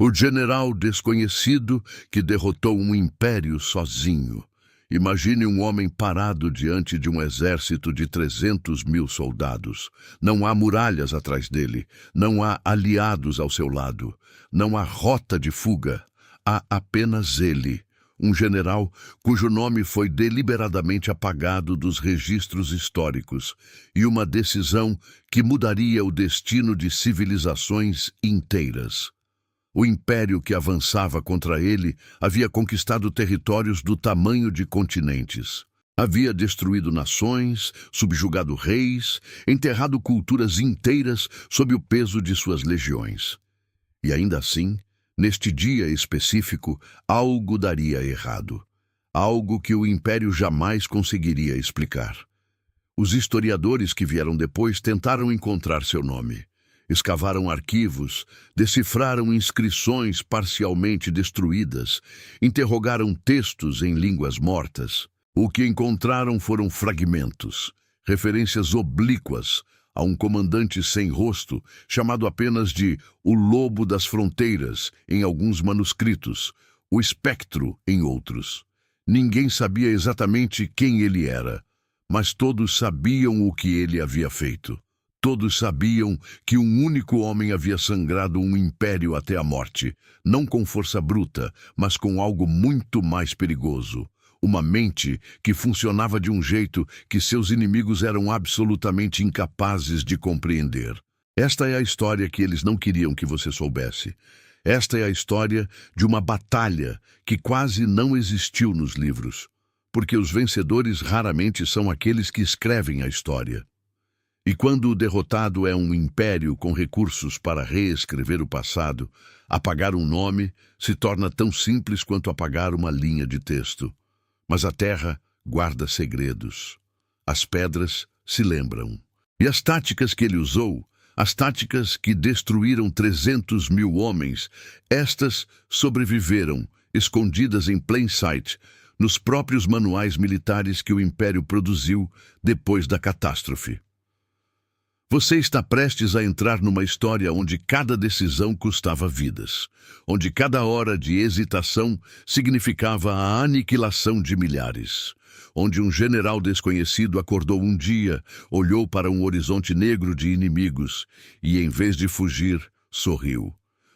O general desconhecido que derrotou um império sozinho. Imagine um homem parado diante de um exército de 300.000 soldados. Não há muralhas atrás dele, não há aliados ao seu lado, não há rota de fuga. Há apenas ele, um general cujo nome foi deliberadamente apagado dos registros históricos, e uma decisão que mudaria o destino de civilizações inteiras. O império que avançava contra ele havia conquistado territórios do tamanho de continentes. Havia destruído nações, subjugado reis, enterrado culturas inteiras sob o peso de suas legiões. E ainda assim, neste dia específico, algo daria errado. Algo que o império jamais conseguiria explicar. Os historiadores que vieram depois tentaram encontrar seu nome. Escavaram arquivos, decifraram inscrições parcialmente destruídas, interrogaram textos em línguas mortas. O que encontraram foram fragmentos, referências oblíquas a um comandante sem rosto, chamado apenas de o Lobo das Fronteiras em alguns manuscritos, o Espectro em outros. Ninguém sabia exatamente quem ele era, mas todos sabiam o que ele havia feito. Todos sabiam que um único homem havia sangrado um império até a morte, não com força bruta, mas com algo muito mais perigoso. Uma mente que funcionava de um jeito que seus inimigos eram absolutamente incapazes de compreender. Esta é a história que eles não queriam que você soubesse. Esta é a história de uma batalha que quase não existiu nos livros, porque os vencedores raramente são aqueles que escrevem a história. E quando o derrotado é um império com recursos para reescrever o passado, apagar um nome se torna tão simples quanto apagar uma linha de texto. Mas a terra guarda segredos. As pedras se lembram. E as táticas que ele usou, as táticas que destruíram 300.000 homens, estas sobreviveram, escondidas em plain sight, nos próprios manuais militares que o império produziu depois da catástrofe. Você está prestes a entrar numa história onde cada decisão custava vidas, onde cada hora de hesitação significava a aniquilação de milhares, onde um general desconhecido acordou um dia, olhou para um horizonte negro de inimigos e, em vez de fugir, sorriu,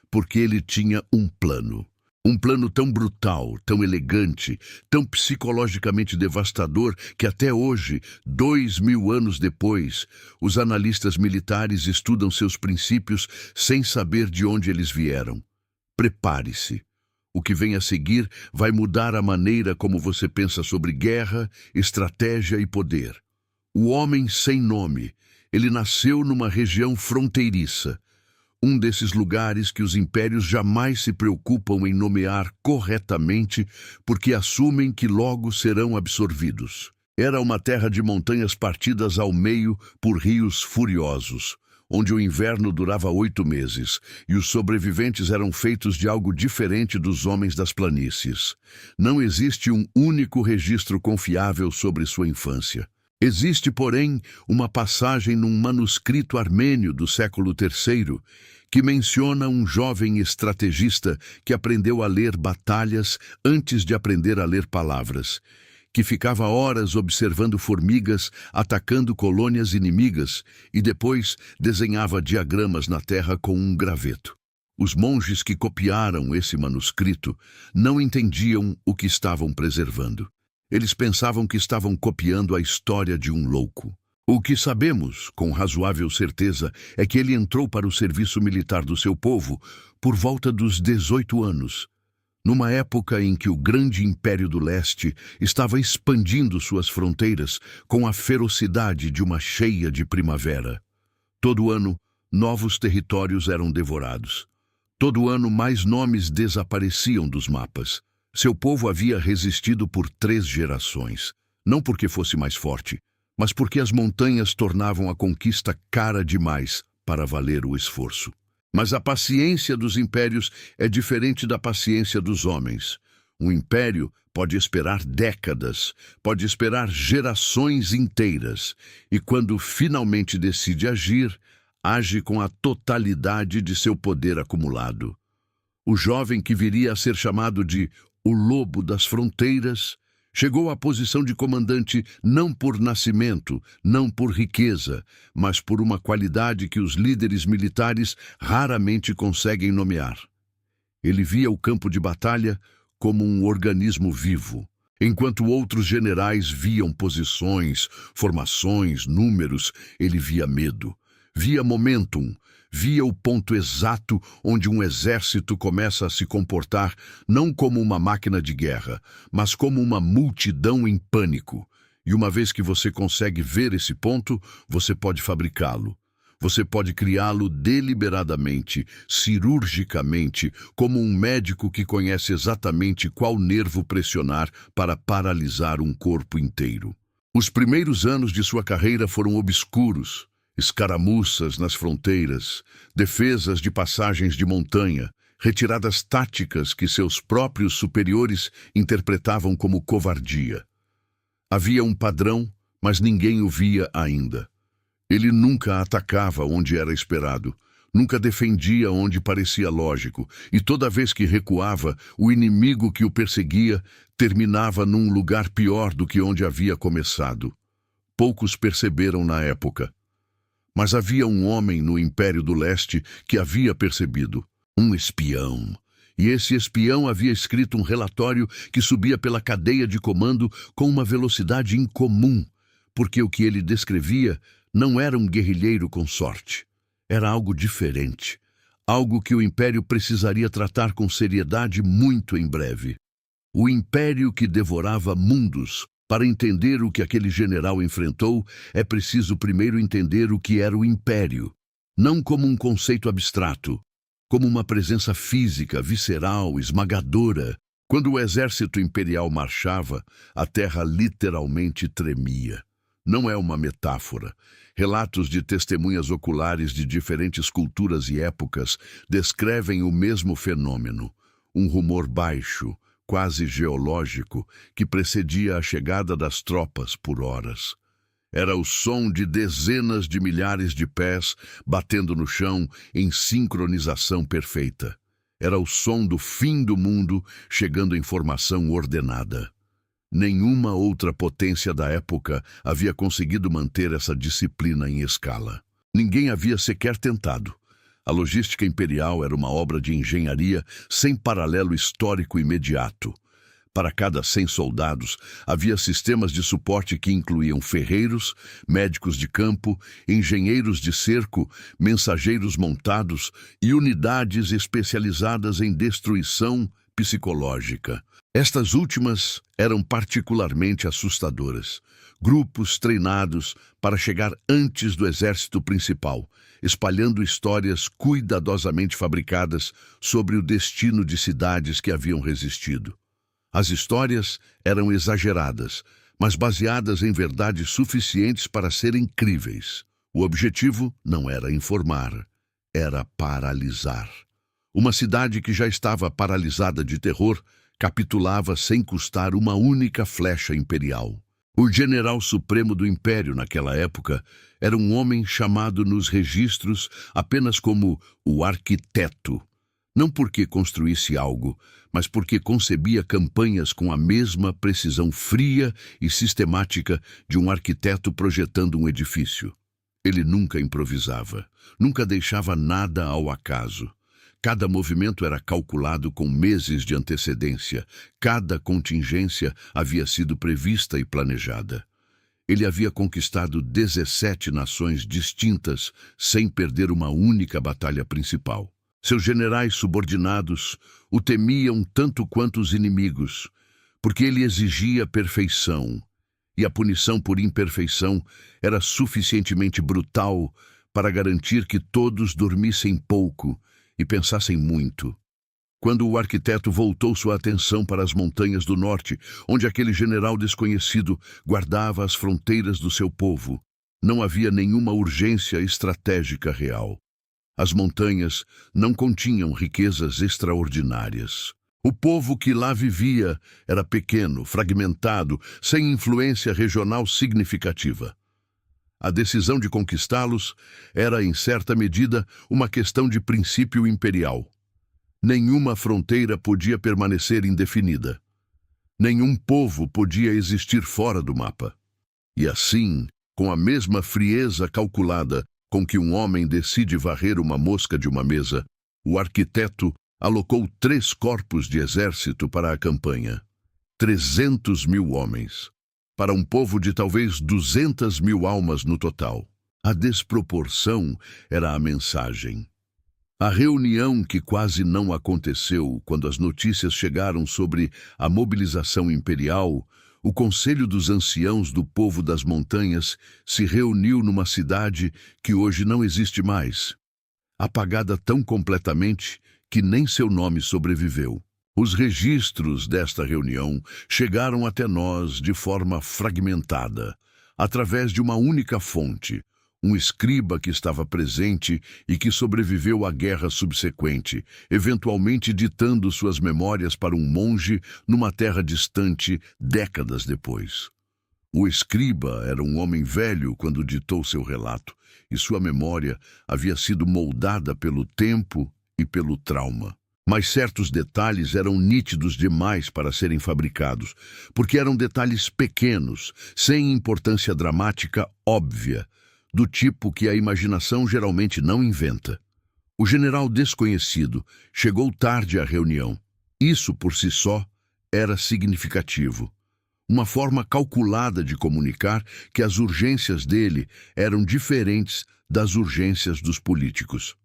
porque ele tinha um plano. Um plano tão brutal, tão elegante, tão psicologicamente devastador que até hoje, 2.000 anos depois, os analistas militares estudam seus princípios sem saber de onde eles vieram. Prepare-se. O que vem a seguir vai mudar a maneira como você pensa sobre guerra, estratégia e poder. O homem sem nome, ele nasceu numa região fronteiriça. Um desses lugares que os impérios jamais se preocupam em nomear corretamente porque assumem que logo serão absorvidos. Era uma terra de montanhas partidas ao meio por rios furiosos, onde o inverno durava 8 meses, e os sobreviventes eram feitos de algo diferente dos homens das planícies. Não existe um único registro confiável sobre sua infância. Existe, porém, uma passagem num manuscrito armênio do século III que menciona um jovem estrategista que aprendeu a ler batalhas antes de aprender a ler palavras, que ficava horas observando formigas atacando colônias inimigas e depois desenhava diagramas na terra com um graveto. Os monges que copiaram esse manuscrito não entendiam o que estavam preservando. Eles pensavam que estavam copiando a história de um louco. O que sabemos, com razoável certeza, é que ele entrou para o serviço militar do seu povo por volta dos 18 anos, numa época em que o grande Império do Leste estava expandindo suas fronteiras com a ferocidade de uma cheia de primavera. Todo ano, novos territórios eram devorados. Todo ano, mais nomes desapareciam dos mapas. Seu povo havia resistido por 3 gerações, não porque fosse mais forte, mas porque as montanhas tornavam a conquista cara demais para valer o esforço. Mas a paciência dos impérios é diferente da paciência dos homens. Um império pode esperar décadas, pode esperar gerações inteiras, e quando finalmente decide agir, age com a totalidade de seu poder acumulado. O jovem que viria a ser chamado de o Lobo das Fronteiras chegou à posição de comandante não por nascimento, não por riqueza, mas por uma qualidade que os líderes militares raramente conseguem nomear. Ele via o campo de batalha como um organismo vivo, enquanto outros generais viam posições, formações, números. Ele via medo, via momentum, via o ponto exato onde um exército começa a se comportar não como uma máquina de guerra, mas como uma multidão em pânico. E uma vez que você consegue ver esse ponto, você pode fabricá-lo. Você pode criá-lo deliberadamente, cirurgicamente, como um médico que conhece exatamente qual nervo pressionar para paralisar um corpo inteiro. Os primeiros anos de sua carreira foram obscuros. Escaramuças nas fronteiras, defesas de passagens de montanha, retiradas táticas que seus próprios superiores interpretavam como covardia. Havia um padrão, mas ninguém o via ainda. Ele nunca atacava onde era esperado, nunca defendia onde parecia lógico, e toda vez que recuava, o inimigo que o perseguia terminava num lugar pior do que onde havia começado. Poucos perceberam na época. Mas havia um homem no Império do Leste que havia percebido, um espião. E esse espião havia escrito um relatório que subia pela cadeia de comando com uma velocidade incomum, porque o que ele descrevia não era um guerrilheiro com sorte. Era algo diferente, algo que o Império precisaria tratar com seriedade muito em breve. O Império que devorava mundos. Para entender o que aquele general enfrentou, é preciso primeiro entender o que era o Império, não como um conceito abstrato, como uma presença física, visceral, esmagadora. Quando o exército imperial marchava, a terra literalmente tremia. Não é uma metáfora. Relatos de testemunhas oculares de diferentes culturas e épocas descrevem o mesmo fenômeno. Um rumor baixo, quase geológico, que precedia a chegada das tropas por horas. Era o som de dezenas de milhares de pés batendo no chão em sincronização perfeita. Era o som do fim do mundo chegando em formação ordenada. Nenhuma outra potência da época havia conseguido manter essa disciplina em escala. Ninguém havia sequer tentado. A logística imperial era uma obra de engenharia sem paralelo histórico imediato. Para cada 100 soldados, havia sistemas de suporte que incluíam ferreiros, médicos de campo, engenheiros de cerco, mensageiros montados e unidades especializadas em destruição psicológica. Estas últimas eram particularmente assustadoras. Grupos treinados para chegar antes do exército principal, espalhando histórias cuidadosamente fabricadas sobre o destino de cidades que haviam resistido. As histórias eram exageradas, mas baseadas em verdades suficientes para serem críveis. O objetivo não era informar, era paralisar. Uma cidade que já estava paralisada de terror capitulava sem custar uma única flecha imperial. O general supremo do Império naquela época era um homem chamado nos registros apenas como o arquiteto. Não porque construísse algo, mas porque concebia campanhas com a mesma precisão fria e sistemática de um arquiteto projetando um edifício. Ele nunca improvisava, nunca deixava nada ao acaso. Cada movimento era calculado com meses de antecedência. Cada contingência havia sido prevista e planejada. Ele havia conquistado 17 nações distintas sem perder uma única batalha principal. Seus generais subordinados o temiam tanto quanto os inimigos, porque ele exigia perfeição, e a punição por imperfeição era suficientemente brutal para garantir que todos dormissem pouco e pensassem muito. Quando o arquiteto voltou sua atenção para as montanhas do norte, onde aquele general desconhecido guardava as fronteiras do seu povo, não havia nenhuma urgência estratégica real. As montanhas não continham riquezas extraordinárias. O povo que lá vivia era pequeno, fragmentado, sem influência regional significativa. A decisão de conquistá-los era, em certa medida, uma questão de princípio imperial. Nenhuma fronteira podia permanecer indefinida. Nenhum povo podia existir fora do mapa. E assim, com a mesma frieza calculada com que um homem decide varrer uma mosca de uma mesa, o arquiteto alocou 3 corpos de exército para a campanha. 300.000 homens, para um povo de talvez 200.000 almas no total. A desproporção era a mensagem. A reunião que quase não aconteceu quando as notícias chegaram sobre a mobilização imperial, o Conselho dos Anciãos do Povo das Montanhas se reuniu numa cidade que hoje não existe mais, apagada tão completamente que nem seu nome sobreviveu. Os registros desta reunião chegaram até nós de forma fragmentada, através de uma única fonte, um escriba que estava presente e que sobreviveu à guerra subsequente, eventualmente ditando suas memórias para um monge numa terra distante décadas depois. O escriba era um homem velho quando ditou seu relato, e sua memória havia sido moldada pelo tempo e pelo trauma. Mas certos detalhes eram nítidos demais para serem fabricados, porque eram detalhes pequenos, sem importância dramática óbvia, do tipo que a imaginação geralmente não inventa. O general desconhecido chegou tarde à reunião. Isso, por si só, era significativo. Uma forma calculada de comunicar que as urgências dele eram diferentes das urgências dos políticos.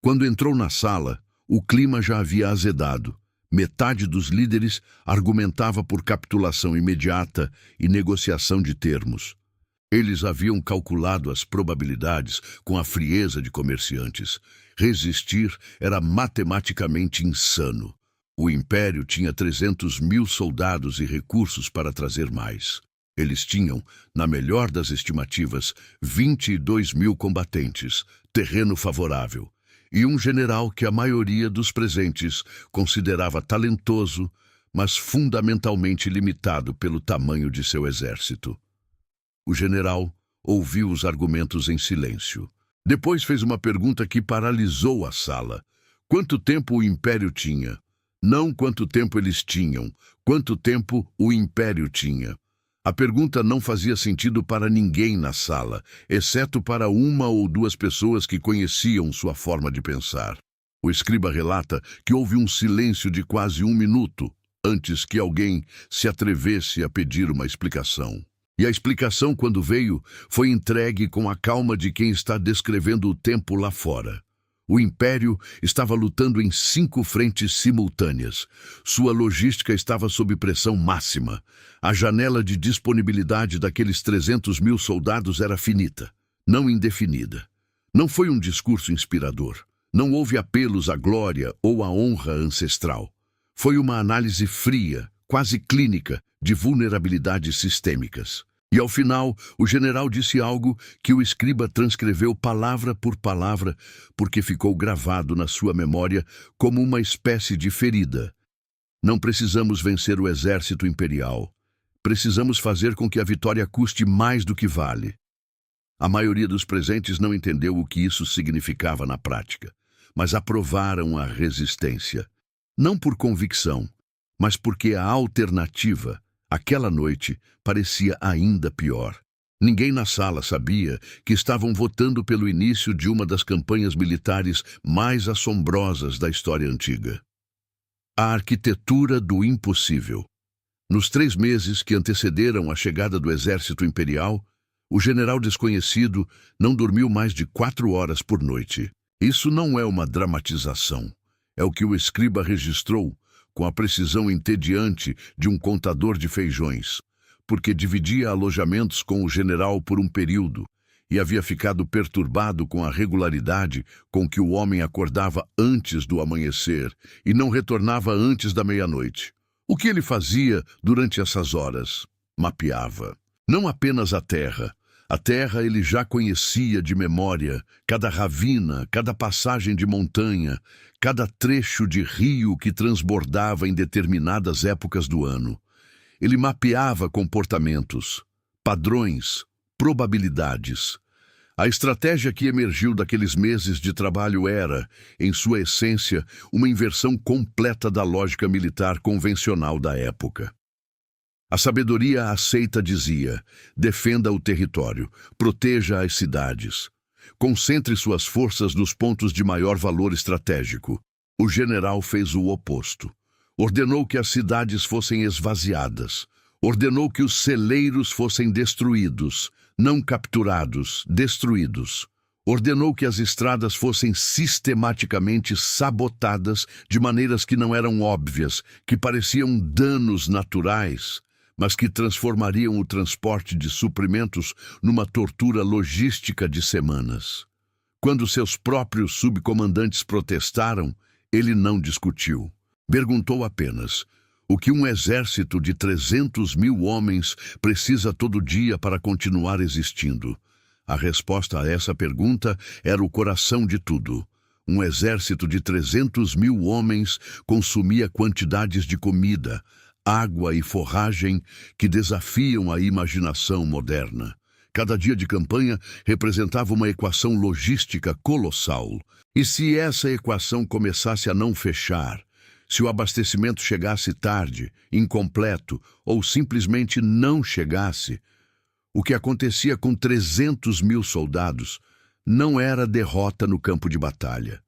Quando entrou na sala, o clima já havia azedado. Metade dos líderes argumentava por capitulação imediata e negociação de termos. Eles haviam calculado as probabilidades com a frieza de comerciantes. Resistir era matematicamente insano. O Império tinha 300.000 soldados e recursos para trazer mais. Eles tinham, na melhor das estimativas, 22.000 combatentes, terreno favorável, e um general que a maioria dos presentes considerava talentoso, mas fundamentalmente limitado pelo tamanho de seu exército. O general ouviu os argumentos em silêncio. Depois fez uma pergunta que paralisou a sala. Quanto tempo o Império tinha? Não quanto tempo eles tinham, quanto tempo o Império tinha. A pergunta não fazia sentido para ninguém na sala, exceto para uma ou duas pessoas que conheciam sua forma de pensar. O escriba relata que houve um silêncio de quase 1 minuto antes que alguém se atrevesse a pedir uma explicação. E a explicação, quando veio, foi entregue com a calma de quem está descrevendo o tempo lá fora. O Império estava lutando em 5 frentes simultâneas. Sua logística estava sob pressão máxima. A janela de disponibilidade daqueles 300.000 soldados era finita, não indefinida. Não foi um discurso inspirador. Não houve apelos à glória ou à honra ancestral. Foi uma análise fria, quase clínica, de vulnerabilidades sistêmicas. E ao final, o general disse algo que o escriba transcreveu palavra por palavra, porque ficou gravado na sua memória como uma espécie de ferida. Não precisamos vencer o exército imperial. Precisamos fazer com que a vitória custe mais do que vale. A maioria dos presentes não entendeu o que isso significava na prática, mas aprovaram a resistência. Não por convicção, mas porque a alternativa, aquela noite, parecia ainda pior. Ninguém na sala sabia que estavam votando pelo início de uma das campanhas militares mais assombrosas da história antiga. A arquitetura do impossível. Nos 3 meses que antecederam a chegada do exército imperial, o general desconhecido não dormiu mais de 4 horas por noite. Isso não é uma dramatização. É o que o escriba registrou com a precisão entediante de um contador de feijões, porque dividia alojamentos com o general por um período e havia ficado perturbado com a regularidade com que o homem acordava antes do amanhecer e não retornava antes da meia-noite. O que ele fazia durante essas horas? Mapeava. Não apenas a terra. A terra ele já conhecia de memória, cada ravina, cada passagem de montanha, cada trecho de rio que transbordava em determinadas épocas do ano. Ele mapeava comportamentos, padrões, probabilidades. A estratégia que emergiu daqueles meses de trabalho era, em sua essência, uma inversão completa da lógica militar convencional da época. A sabedoria aceita dizia: defenda o território, proteja as cidades. Concentre suas forças nos pontos de maior valor estratégico. O general fez o oposto. Ordenou que as cidades fossem esvaziadas. Ordenou que os celeiros fossem destruídos, não capturados, destruídos. Ordenou que as estradas fossem sistematicamente sabotadas de maneiras que não eram óbvias, que pareciam danos naturais, mas que transformariam o transporte de suprimentos numa tortura logística de semanas. Quando seus próprios subcomandantes protestaram, ele não discutiu. Perguntou apenas: o que um exército de 300.000 homens precisa todo dia para continuar existindo? A resposta a essa pergunta era o coração de tudo. Um exército de 300.000 homens consumia quantidades de comida, água e forragem que desafiam a imaginação moderna. Cada dia de campanha representava uma equação logística colossal. E se essa equação começasse a não fechar, se o abastecimento chegasse tarde, incompleto ou simplesmente não chegasse, o que acontecia com 300.000 soldados não era derrota no campo de batalha.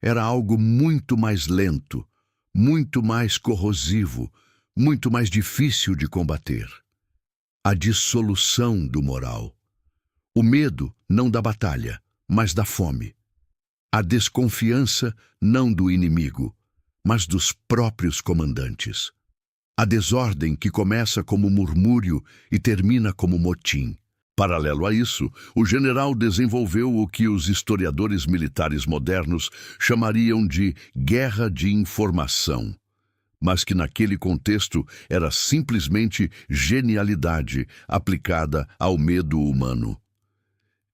Era algo muito mais lento, muito mais corrosivo, muito mais difícil de combater. A dissolução do moral. O medo não da batalha, mas da fome. A desconfiança não do inimigo, mas dos próprios comandantes. A desordem que começa como murmúrio e termina como motim. Paralelo a isso, o general desenvolveu o que os historiadores militares modernos chamariam de guerra de informação, mas que naquele contexto era simplesmente genialidade aplicada ao medo humano.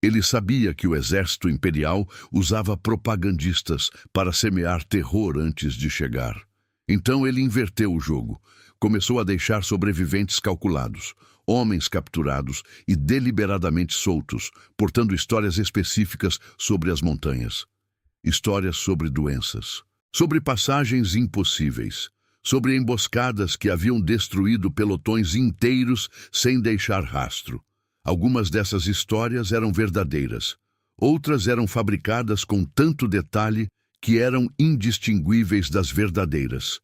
Ele sabia que o exército imperial usava propagandistas para semear terror antes de chegar. Então ele inverteu o jogo. Começou a deixar sobreviventes calculados, homens capturados e deliberadamente soltos, portando histórias específicas sobre as montanhas. Histórias sobre doenças, sobre passagens impossíveis, sobre emboscadas que haviam destruído pelotões inteiros sem deixar rastro. Algumas dessas histórias eram verdadeiras, outras eram fabricadas com tanto detalhe que eram indistinguíveis das verdadeiras.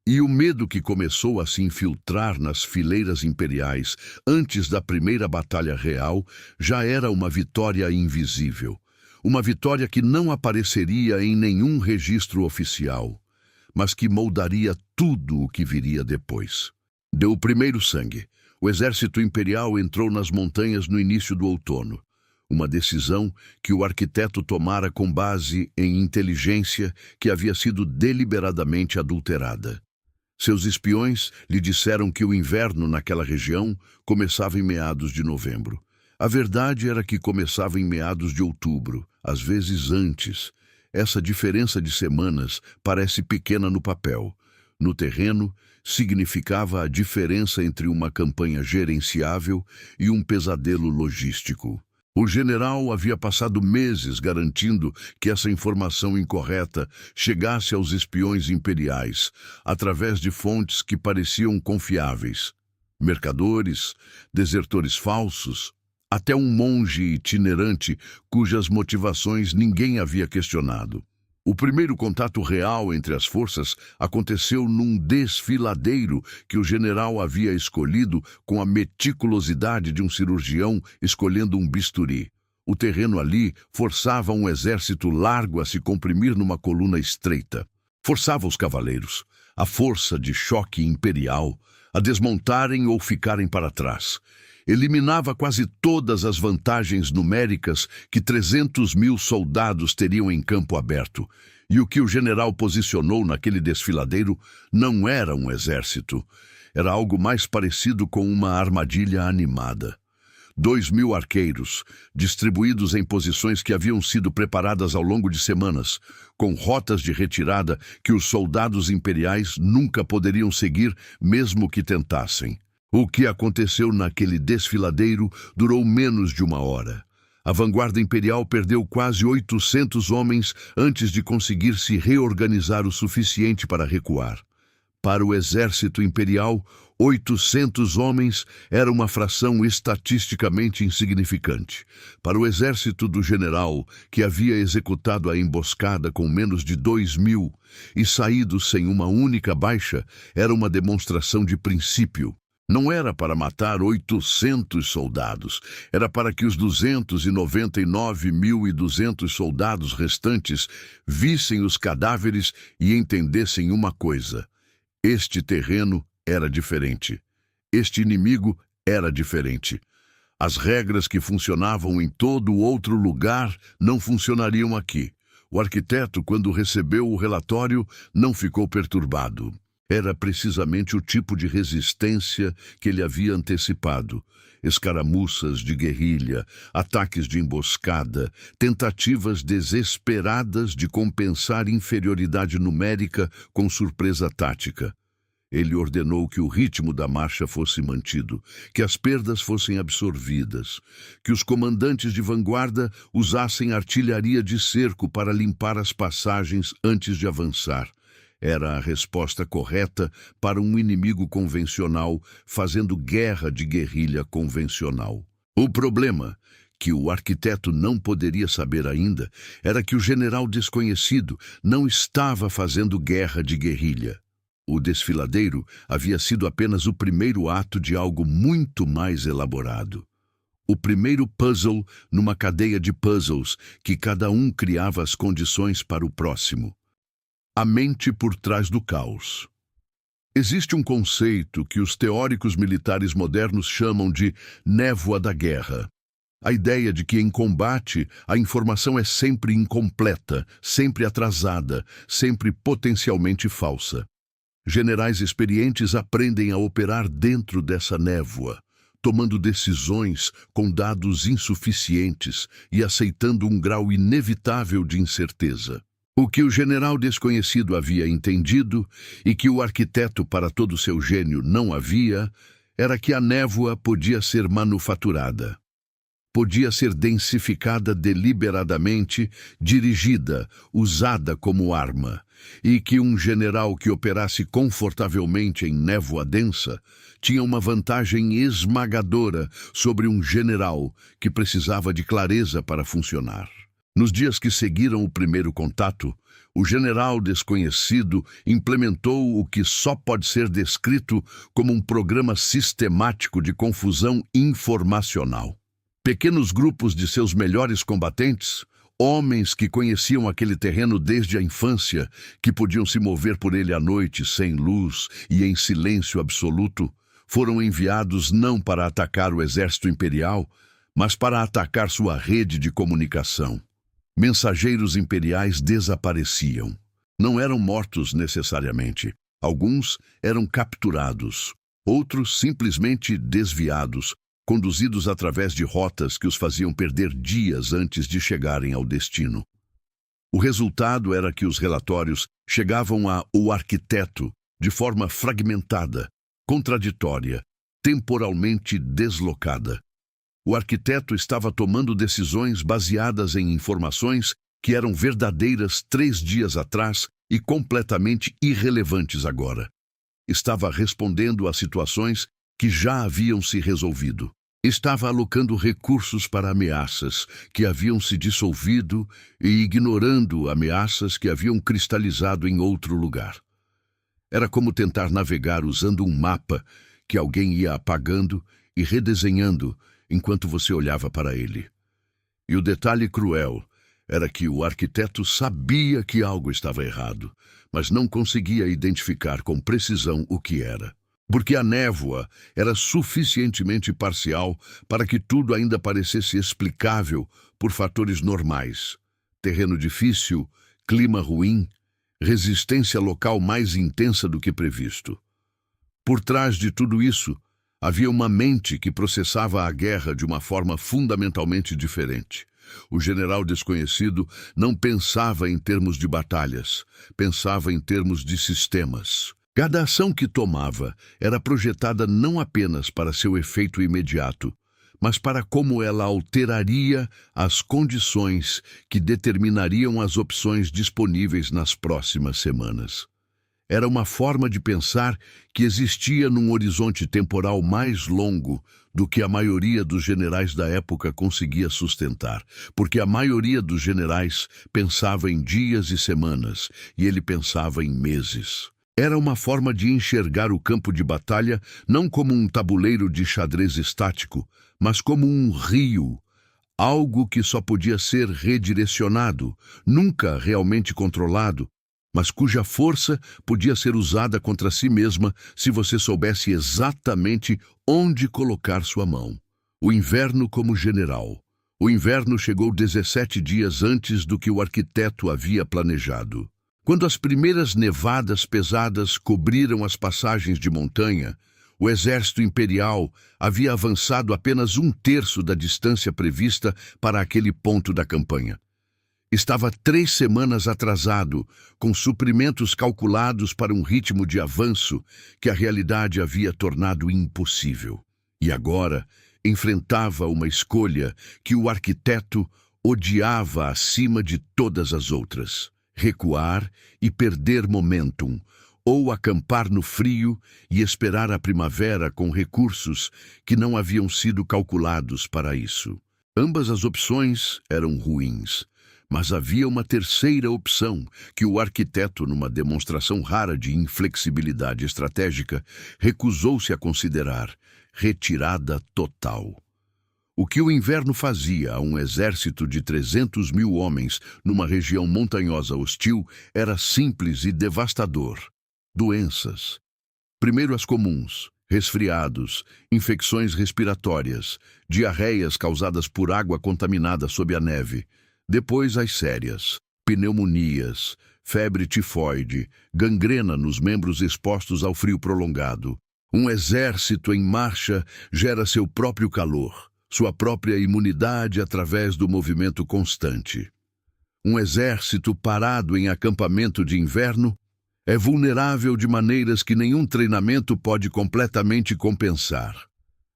E o medo que começou a se infiltrar nas fileiras imperiais antes da primeira batalha real já era uma vitória invisível, uma vitória que não apareceria em nenhum registro oficial, mas que moldaria tudo o que viria depois. Deu o primeiro sangue. O exército imperial entrou nas montanhas no início do outono, uma decisão que o arquiteto tomara com base em inteligência que havia sido deliberadamente adulterada. Seus espiões lhe disseram que o inverno naquela região começava em meados de novembro. A verdade era que começava em meados de outubro, às vezes antes. Essa diferença de semanas parece pequena no papel. No terreno, significava a diferença entre uma campanha gerenciável e um pesadelo logístico. O general havia passado meses garantindo que essa informação incorreta chegasse aos espiões imperiais, através de fontes que pareciam confiáveis. Mercadores, desertores falsos, até um monge itinerante cujas motivações ninguém havia questionado. O primeiro contato real entre as forças aconteceu num desfiladeiro que o general havia escolhido com a meticulosidade de um cirurgião escolhendo um bisturi. O terreno ali forçava um exército largo a se comprimir numa coluna estreita. Forçava os cavaleiros, a força de choque imperial, a desmontarem ou ficarem para trás. Eliminava quase todas as vantagens numéricas que 300.000 soldados teriam em campo aberto, e o que o general posicionou naquele desfiladeiro não era um exército, era algo mais parecido com uma armadilha animada. 2.000 arqueiros, distribuídos em posições que haviam sido preparadas ao longo de semanas, com rotas de retirada que os soldados imperiais nunca poderiam seguir, mesmo que tentassem. O que aconteceu naquele desfiladeiro durou menos de uma hora. A vanguarda imperial perdeu quase 800 homens antes de conseguir se reorganizar o suficiente para recuar. Para o exército imperial, 800 homens era uma fração estatisticamente insignificante. Para o exército do general, que havia executado a emboscada com menos de 2.000 e saído sem uma única baixa, era uma demonstração de princípio. Não era para matar 800 soldados, era para que os 299.200 soldados restantes vissem os cadáveres e entendessem uma coisa: este terreno era diferente. Este inimigo era diferente. As regras que funcionavam em todo outro lugar não funcionariam aqui. O arquiteto, quando recebeu o relatório, não ficou perturbado. Era precisamente o tipo de resistência que ele havia antecipado. Escaramuças de guerrilha, ataques de emboscada, tentativas desesperadas de compensar inferioridade numérica com surpresa tática. Ele ordenou que o ritmo da marcha fosse mantido, que as perdas fossem absorvidas, que os comandantes de vanguarda usassem artilharia de cerco para limpar as passagens antes de avançar. Era a resposta correta para um inimigo convencional fazendo guerra de guerrilha convencional. O problema, que o arquiteto não poderia saber ainda, era que o general desconhecido não estava fazendo guerra de guerrilha. O desfiladeiro havia sido apenas o primeiro ato de algo muito mais elaborado. O primeiro puzzle numa cadeia de puzzles que cada um criava as condições para o próximo. A mente por trás do caos. Existe um conceito que os teóricos militares modernos chamam de névoa da guerra. A ideia de que em combate a informação é sempre incompleta, sempre atrasada, sempre potencialmente falsa. Generais experientes aprendem a operar dentro dessa névoa, tomando decisões com dados insuficientes e aceitando um grau inevitável de incerteza. O que o general desconhecido havia entendido e que o arquiteto, para todo seu gênio, não havia, era que a névoa podia ser manufaturada. Podia ser densificada deliberadamente, dirigida, usada como arma, e que um general que operasse confortavelmente em névoa densa tinha uma vantagem esmagadora sobre um general que precisava de clareza para funcionar. Nos dias que seguiram o primeiro contato, o general desconhecido implementou o que só pode ser descrito como um programa sistemático de confusão informacional. Pequenos grupos de seus melhores combatentes, homens que conheciam aquele terreno desde a infância, que podiam se mover por ele à noite sem luz e em silêncio absoluto, foram enviados não para atacar o exército imperial, mas para atacar sua rede de comunicação. Mensageiros imperiais desapareciam. Não eram mortos necessariamente. Alguns eram capturados, outros simplesmente desviados, conduzidos através de rotas que os faziam perder dias antes de chegarem ao destino. O resultado era que os relatórios chegavam ao arquiteto de forma fragmentada, contraditória, temporalmente deslocada. O arquiteto estava tomando decisões baseadas em informações que eram verdadeiras 3 dias atrás e completamente irrelevantes agora. Estava respondendo a situações que já haviam se resolvido. Estava alocando recursos para ameaças que haviam se dissolvido e ignorando ameaças que haviam cristalizado em outro lugar. Era como tentar navegar usando um mapa que alguém ia apagando e redesenhando enquanto você olhava para ele. E o detalhe cruel era que o arquiteto sabia que algo estava errado, mas não conseguia identificar com precisão o que era. Porque a névoa era suficientemente parcial para que tudo ainda parecesse explicável por fatores normais. Terreno difícil, clima ruim, resistência local mais intensa do que previsto. Por trás de tudo isso, havia uma mente que processava a guerra de uma forma fundamentalmente diferente. O general desconhecido não pensava em termos de batalhas, pensava em termos de sistemas. Cada ação que tomava era projetada não apenas para seu efeito imediato, mas para como ela alteraria as condições que determinariam as opções disponíveis nas próximas semanas. Era uma forma de pensar que existia num horizonte temporal mais longo do que a maioria dos generais da época conseguia sustentar, porque a maioria dos generais pensava em dias e semanas, e ele pensava em meses. Era uma forma de enxergar o campo de batalha não como um tabuleiro de xadrez estático, mas como um rio, algo que só podia ser redirecionado, nunca realmente controlado, mas cuja força podia ser usada contra si mesma se você soubesse exatamente onde colocar sua mão. O inverno como general. O inverno chegou 17 dias antes do que o arquiteto havia planejado. Quando as primeiras nevadas pesadas cobriram as passagens de montanha, o exército imperial havia avançado apenas 1/3 da distância prevista para aquele ponto da campanha. Estava 3 semanas atrasado, com suprimentos calculados para um ritmo de avanço que a realidade havia tornado impossível. E agora enfrentava uma escolha que o arquiteto odiava acima de todas as outras: recuar e perder momentum, ou acampar no frio e esperar a primavera com recursos que não haviam sido calculados para isso. Ambas as opções eram ruins. Mas havia uma terceira opção que o arquiteto, numa demonstração rara de inflexibilidade estratégica, recusou-se a considerar: retirada total. O que o inverno fazia a um exército de 300.000 homens numa região montanhosa hostil era simples e devastador. Doenças. Primeiro as comuns: resfriados, infecções respiratórias, diarreias causadas por água contaminada sob a neve. Depois as sérias: pneumonias, febre tifoide, gangrena nos membros expostos ao frio prolongado. Um exército em marcha gera seu próprio calor, sua própria imunidade através do movimento constante. Um exército parado em acampamento de inverno é vulnerável de maneiras que nenhum treinamento pode completamente compensar.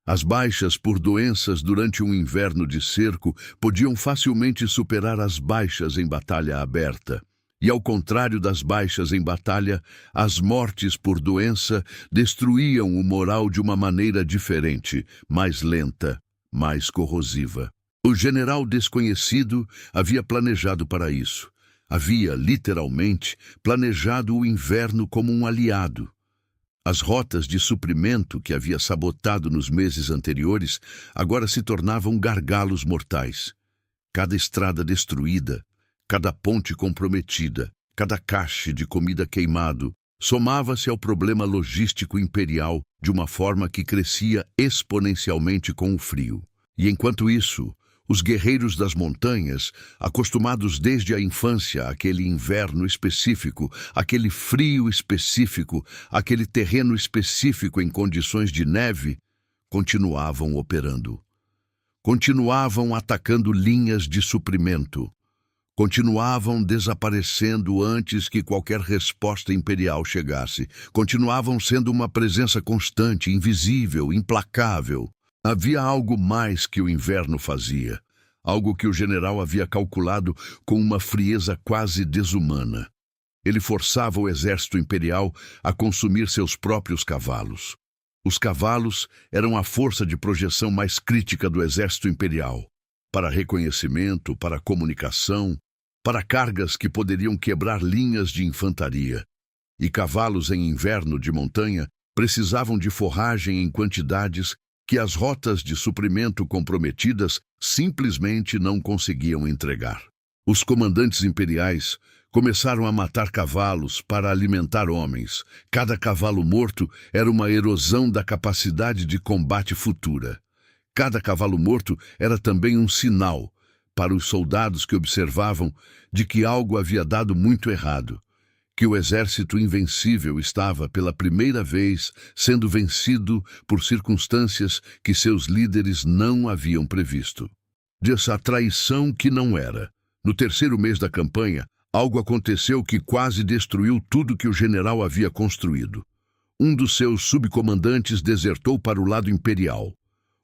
As baixas por doenças durante um inverno de cerco podiam facilmente superar as baixas em batalha aberta. E ao contrário das baixas em batalha, as mortes por doença destruíam o moral de uma maneira diferente, mais lenta, mais corrosiva. O general desconhecido havia planejado para isso. Havia, literalmente, planejado o inverno como um aliado. As rotas de suprimento que havia sabotado nos meses anteriores agora se tornavam gargalos mortais. Cada estrada destruída, cada ponte comprometida, cada cache de comida queimado, somava-se ao problema logístico imperial de uma forma que crescia exponencialmente com o frio. E enquanto isso, os guerreiros das montanhas, acostumados desde a infância àquele inverno específico, àquele frio específico, àquele terreno específico em condições de neve, continuavam operando. Continuavam atacando linhas de suprimento. Continuavam desaparecendo antes que qualquer resposta imperial chegasse. Continuavam sendo uma presença constante, invisível, implacável. Havia algo mais que o inverno fazia, algo que o general havia calculado com uma frieza quase desumana. Ele forçava o exército imperial a consumir seus próprios cavalos. Os cavalos eram a força de projeção mais crítica do exército imperial, para reconhecimento, para comunicação, para cargas que poderiam quebrar linhas de infantaria. E cavalos em inverno de montanha precisavam de forragem em quantidades que as rotas de suprimento comprometidas simplesmente não conseguiam entregar. Os comandantes imperiais começaram a matar cavalos para alimentar homens. Cada cavalo morto era uma erosão da capacidade de combate futura. Cada cavalo morto era também um sinal, para os soldados que observavam, de que algo havia dado muito errado, que o exército invencível estava, pela primeira vez, sendo vencido por circunstâncias que seus líderes não haviam previsto. Dessa traição que não era. No terceiro mês da campanha, algo aconteceu que quase destruiu tudo que o general havia construído. Um dos seus subcomandantes desertou para o lado imperial.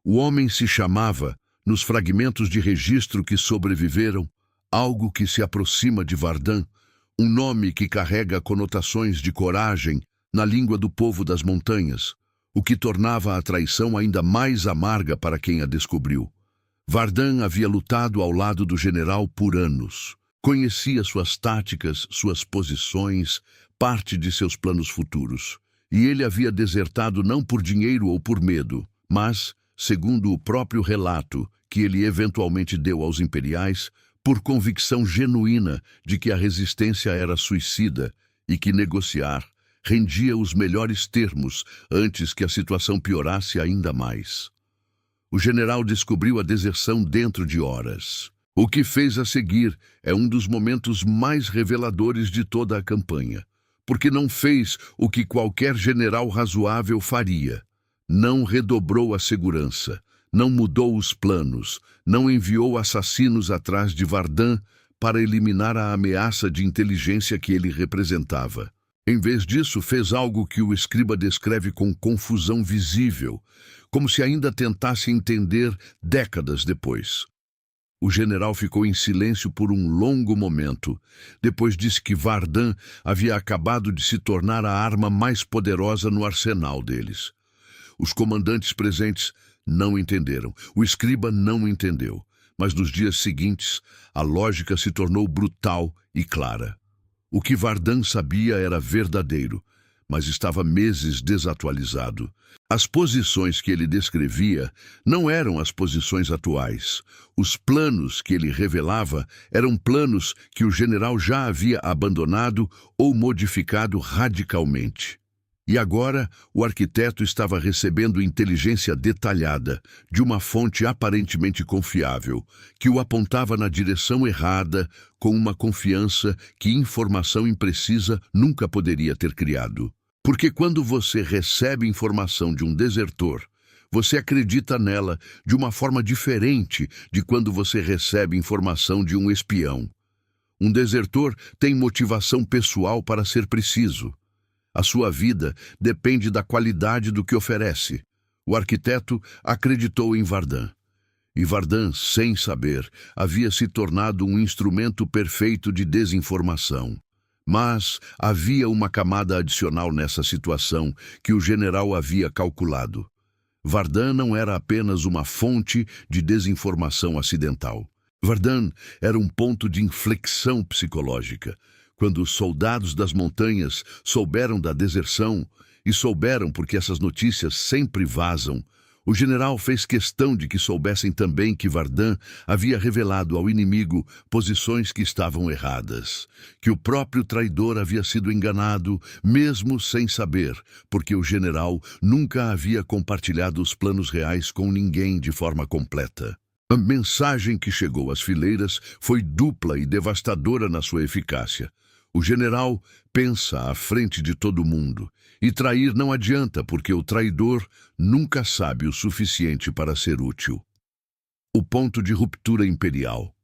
O homem se chamava, nos fragmentos de registro que sobreviveram, algo que se aproxima de Vardan, um nome que carrega conotações de coragem na língua do povo das montanhas, o que tornava a traição ainda mais amarga para quem a descobriu. Vardan havia lutado ao lado do general por anos. Conhecia suas táticas, suas posições, parte de seus planos futuros. E ele havia desertado não por dinheiro ou por medo, mas, segundo o próprio relato que ele eventualmente deu aos imperiais, por convicção genuína de que a resistência era suicida e que negociar rendia os melhores termos antes que a situação piorasse ainda mais. O general descobriu a deserção dentro de horas. O que fez a seguir é um dos momentos mais reveladores de toda a campanha, porque não fez o que qualquer general razoável faria. Não redobrou a segurança, não mudou os planos, não enviou assassinos atrás de Vardan para eliminar a ameaça de inteligência que ele representava. Em vez disso, fez algo que o escriba descreve com confusão visível, como se ainda tentasse entender décadas depois. O general ficou em silêncio por um longo momento. Depois disse que Vardan havia acabado de se tornar a arma mais poderosa no arsenal deles. Os comandantes presentes não entenderam. O escriba não entendeu. Mas nos dias seguintes, a lógica se tornou brutal e clara. O que Vardan sabia era verdadeiro, mas estava meses desatualizado. As posições que ele descrevia não eram as posições atuais. Os planos que ele revelava eram planos que o general já havia abandonado ou modificado radicalmente. E agora, o arquiteto estava recebendo inteligência detalhada, de uma fonte aparentemente confiável, que o apontava na direção errada, com uma confiança que informação imprecisa nunca poderia ter criado. Porque quando você recebe informação de um desertor, você acredita nela de uma forma diferente de quando você recebe informação de um espião. Um desertor tem motivação pessoal para ser preciso. A sua vida depende da qualidade do que oferece. O arquiteto acreditou em Vardan. E Vardan, sem saber, havia se tornado um instrumento perfeito de desinformação. Mas havia uma camada adicional nessa situação que o general havia calculado. Vardan não era apenas uma fonte de desinformação acidental. Vardan era um ponto de inflexão psicológica. Quando os soldados das montanhas souberam da deserção, e souberam porque essas notícias sempre vazam, o general fez questão de que soubessem também que Vardan havia revelado ao inimigo posições que estavam erradas, que o próprio traidor havia sido enganado, mesmo sem saber, porque o general nunca havia compartilhado os planos reais com ninguém de forma completa. A mensagem que chegou às fileiras foi dupla e devastadora na sua eficácia. O general pensa à frente de todo mundo, e trair não adianta porque o traidor nunca sabe o suficiente para ser útil. O ponto de ruptura imperial.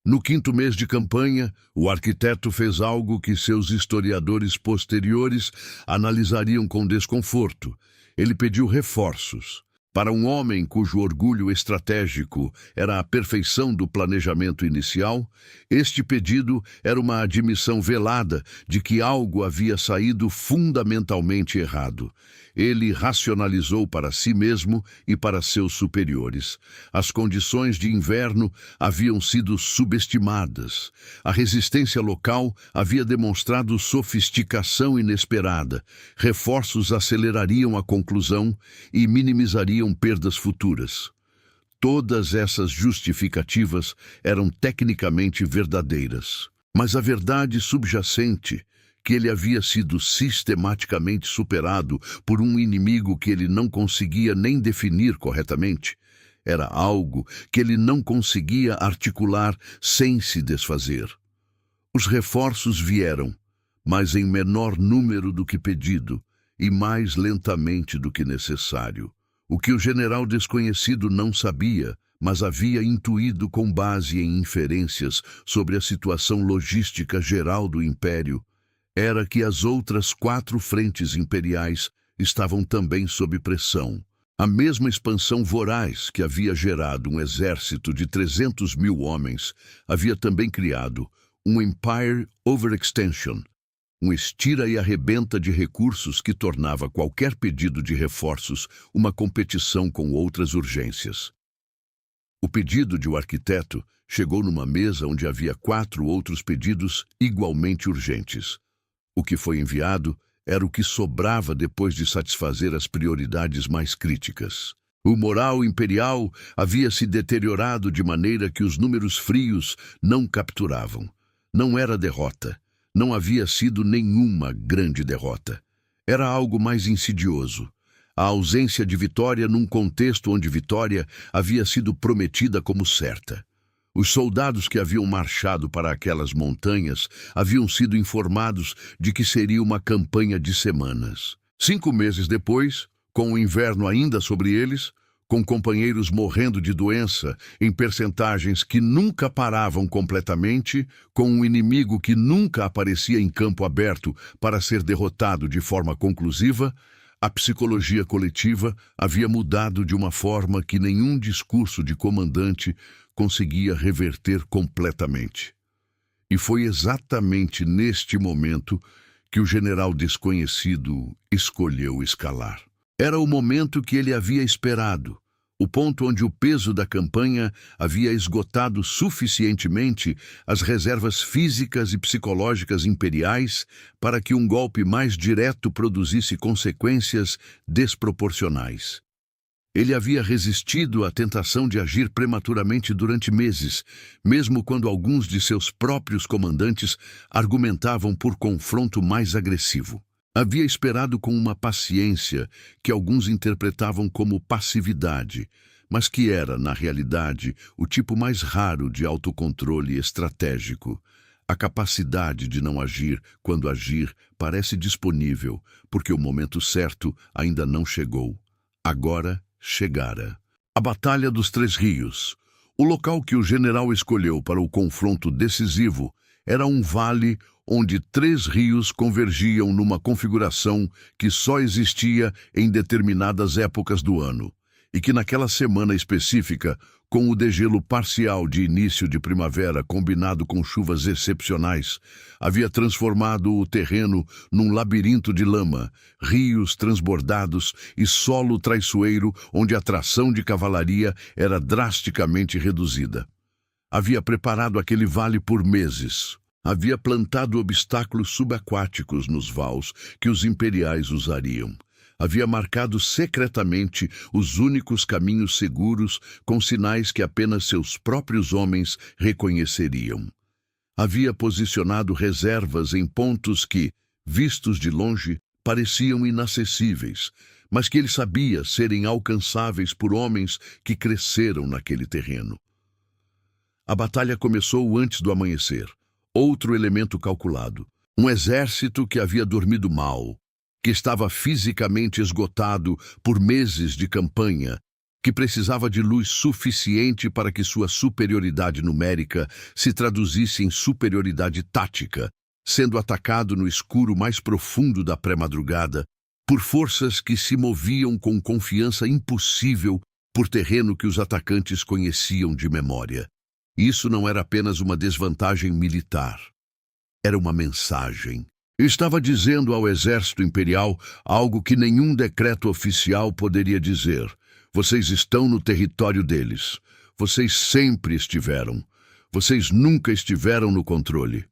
No 5º mês de campanha, o arquiteto fez algo que seus historiadores posteriores analisariam com desconforto. Ele pediu reforços. Para um homem cujo orgulho estratégico era a perfeição do planejamento inicial, este pedido era uma admissão velada de que algo havia saído fundamentalmente errado. Ele racionalizou para si mesmo e para seus superiores. As condições de inverno haviam sido subestimadas. A resistência local havia demonstrado sofisticação inesperada. Reforços acelerariam a conclusão e minimizariam perdas futuras. Todas essas justificativas eram tecnicamente verdadeiras. Mas a verdade subjacente, que ele havia sido sistematicamente superado por um inimigo que ele não conseguia nem definir corretamente, era algo que ele não conseguia articular sem se desfazer. Os reforços vieram, mas em menor número do que pedido e mais lentamente do que necessário. O que o general desconhecido não sabia, mas havia intuído com base em inferências sobre a situação logística geral do império, era que as outras 4 frentes imperiais estavam também sob pressão. A mesma expansão voraz que havia gerado um exército de 300 mil homens havia também criado um Empire Overextension, um estira e arrebenta de recursos que tornava qualquer pedido de reforços uma competição com outras urgências. O pedido de um arquiteto chegou numa mesa onde havia 4 outros pedidos igualmente urgentes. O que foi enviado era o que sobrava depois de satisfazer as prioridades mais críticas. O moral imperial havia se deteriorado de maneira que os números frios não capturavam. Não era derrota. Não havia sido nenhuma grande derrota. Era algo mais insidioso. A ausência de vitória num contexto onde vitória havia sido prometida como certa. Os soldados que haviam marchado para aquelas montanhas haviam sido informados de que seria uma campanha de semanas. 5 meses depois, com o inverno ainda sobre eles, com companheiros morrendo de doença em percentagens que nunca paravam completamente, com um inimigo que nunca aparecia em campo aberto para ser derrotado de forma conclusiva, a psicologia coletiva havia mudado de uma forma que nenhum discurso de comandante conseguia reverter completamente. E foi exatamente neste momento que o general desconhecido escolheu escalar. Era o momento que ele havia esperado, o ponto onde o peso da campanha havia esgotado suficientemente as reservas físicas e psicológicas imperiais para que um golpe mais direto produzisse consequências desproporcionais. Ele havia resistido à tentação de agir prematuramente durante meses, mesmo quando alguns de seus próprios comandantes argumentavam por confronto mais agressivo. Havia esperado com uma paciência que alguns interpretavam como passividade, mas que era, na realidade, o tipo mais raro de autocontrole estratégico. A capacidade de não agir quando agir parece disponível, porque o momento certo ainda não chegou. Agora chegara. A Batalha dos Três Rios. O local que o general escolheu para o confronto decisivo era um vale onde 3 rios convergiam numa configuração que só existia em determinadas épocas do ano, e que naquela semana específica, com o degelo parcial de início de primavera combinado com chuvas excepcionais, havia transformado o terreno num labirinto de lama, rios transbordados e solo traiçoeiro onde a tração de cavalaria era drasticamente reduzida. Havia preparado aquele vale por meses. Havia plantado obstáculos subaquáticos nos vales que os imperiais usariam. Havia marcado secretamente os únicos caminhos seguros com sinais que apenas seus próprios homens reconheceriam. Havia posicionado reservas em pontos que, vistos de longe, pareciam inacessíveis, mas que ele sabia serem alcançáveis por homens que cresceram naquele terreno. A batalha começou antes do amanhecer. Outro elemento calculado. Um exército que havia dormido mal, que estava fisicamente esgotado por meses de campanha, que precisava de luz suficiente para que sua superioridade numérica se traduzisse em superioridade tática, sendo atacado no escuro mais profundo da pré-madrugada, por forças que se moviam com confiança impossível por terreno que os atacantes conheciam de memória. Isso não era apenas uma desvantagem militar. Era uma mensagem. Estava dizendo ao exército imperial algo que nenhum decreto oficial poderia dizer. Vocês estão no território deles. Vocês sempre estiveram. Vocês nunca estiveram no controle.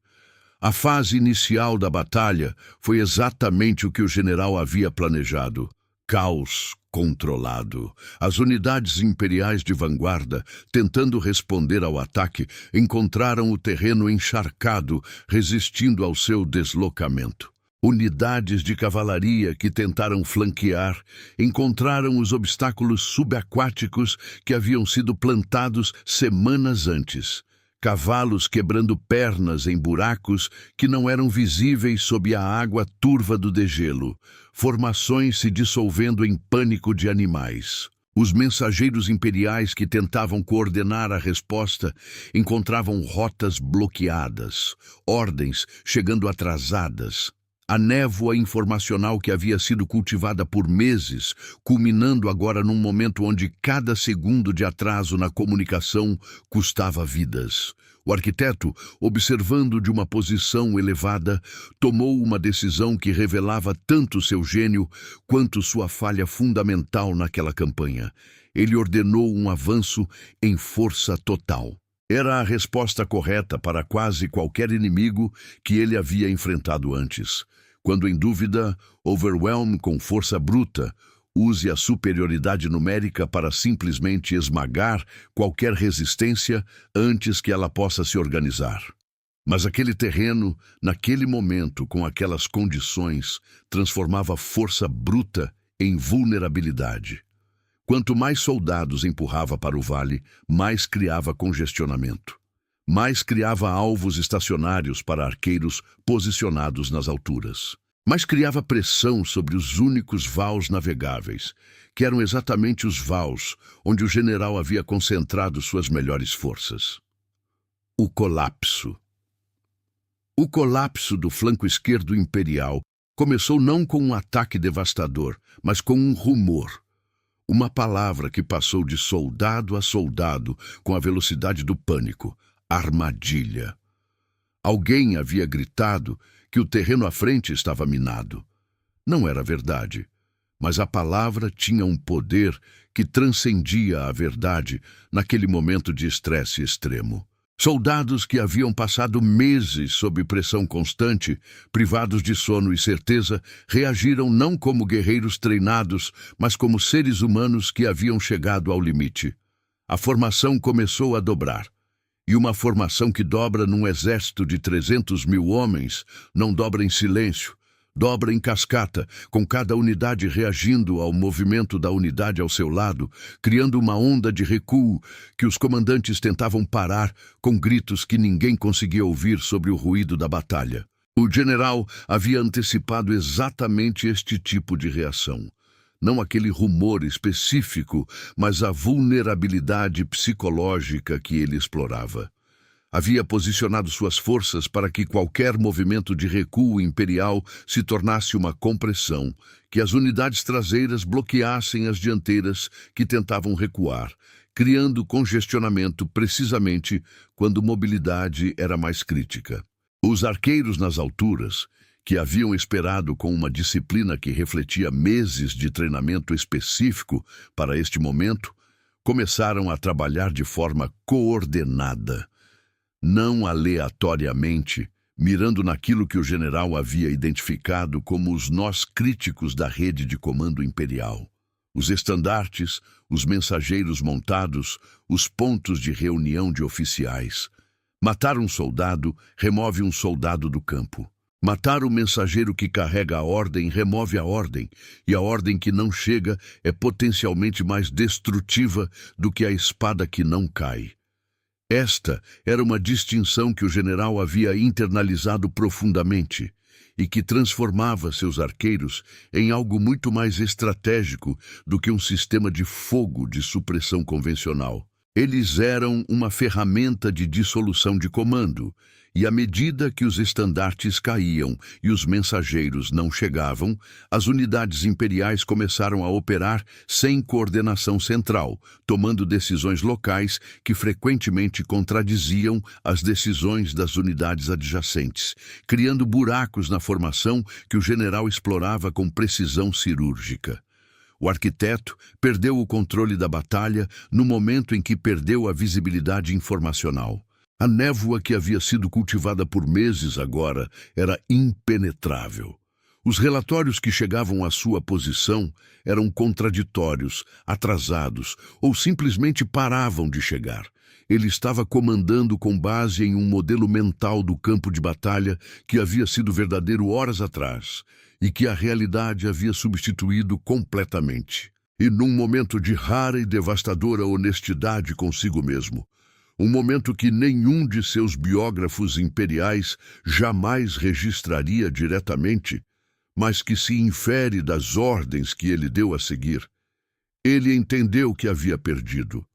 A fase inicial da batalha foi exatamente o que o general havia planejado. Caos controlado. As unidades imperiais de vanguarda, tentando responder ao ataque, encontraram o terreno encharcado, resistindo ao seu deslocamento. Unidades de cavalaria que tentaram flanquear encontraram os obstáculos subaquáticos que haviam sido plantados semanas antes. Cavalos quebrando pernas em buracos que não eram visíveis sob a água turva do degelo, formações se dissolvendo em pânico de animais. Os mensageiros imperiais que tentavam coordenar a resposta encontravam rotas bloqueadas, ordens chegando atrasadas. A névoa informacional que havia sido cultivada por meses, culminando agora num momento onde cada segundo de atraso na comunicação custava vidas. O arquiteto, observando de uma posição elevada, tomou uma decisão que revelava tanto seu gênio quanto sua falha fundamental naquela campanha. Ele ordenou um avanço em força total. Era a resposta correta para quase qualquer inimigo que ele havia enfrentado antes. Quando em dúvida, overwhelm com força bruta. Use a superioridade numérica para simplesmente esmagar qualquer resistência antes que ela possa se organizar. Mas aquele terreno, naquele momento, com aquelas condições, transformava força bruta em vulnerabilidade. Quanto mais soldados empurrava para o vale, mais criava congestionamento. Mais criava alvos estacionários para arqueiros posicionados nas alturas. Mas criava pressão sobre os únicos vaus navegáveis, que eram exatamente os vaus onde o general havia concentrado suas melhores forças. O colapso. O colapso do flanco esquerdo imperial começou não com um ataque devastador, mas com um rumor. Uma palavra que passou de soldado a soldado com a velocidade do pânico: armadilha. Alguém havia gritado que o terreno à frente estava minado. Não era verdade, mas a palavra tinha um poder que transcendia a verdade naquele momento de estresse extremo. Soldados que haviam passado meses sob pressão constante, privados de sono e certeza, reagiram não como guerreiros treinados, mas como seres humanos que haviam chegado ao limite. A formação começou a dobrar. E uma formação que dobra num exército de 300 mil homens não dobra em silêncio, dobra em cascata, com cada unidade reagindo ao movimento da unidade ao seu lado, criando uma onda de recuo que os comandantes tentavam parar com gritos que ninguém conseguia ouvir sobre o ruído da batalha. O general havia antecipado exatamente este tipo de reação. Não aquele rumor específico, mas a vulnerabilidade psicológica que ele explorava. Havia posicionado suas forças para que qualquer movimento de recuo imperial se tornasse uma compressão, que as unidades traseiras bloqueassem as dianteiras que tentavam recuar, criando congestionamento precisamente quando mobilidade era mais crítica. Os arqueiros nas alturas, que haviam esperado com uma disciplina que refletia meses de treinamento específico para este momento, começaram a trabalhar de forma coordenada, não aleatoriamente, mirando naquilo que o general havia identificado como os nós críticos da rede de comando imperial. Os estandartes, os mensageiros montados, os pontos de reunião de oficiais. Matar um soldado remove um soldado do campo. Matar o mensageiro que carrega a ordem remove a ordem, e a ordem que não chega é potencialmente mais destrutiva do que a espada que não cai. Esta era uma distinção que o general havia internalizado profundamente e que transformava seus arqueiros em algo muito mais estratégico do que um sistema de fogo de supressão convencional. Eles eram uma ferramenta de dissolução de comando, e à medida que os estandartes caíam e os mensageiros não chegavam, as unidades imperiais começaram a operar sem coordenação central, tomando decisões locais que frequentemente contradiziam as decisões das unidades adjacentes, criando buracos na formação que o general explorava com precisão cirúrgica. O arquiteto perdeu o controle da batalha no momento em que perdeu a visibilidade informacional. A névoa que havia sido cultivada por meses agora era impenetrável. Os relatórios que chegavam à sua posição eram contraditórios, atrasados ou simplesmente paravam de chegar. Ele estava comandando com base em um modelo mental do campo de batalha que havia sido verdadeiro horas atrás e que a realidade havia substituído completamente. E num momento de rara e devastadora honestidade consigo mesmo, um momento que nenhum de seus biógrafos imperiais jamais registraria diretamente, mas que se infere das ordens que ele deu a seguir. Ele entendeu que havia perdido.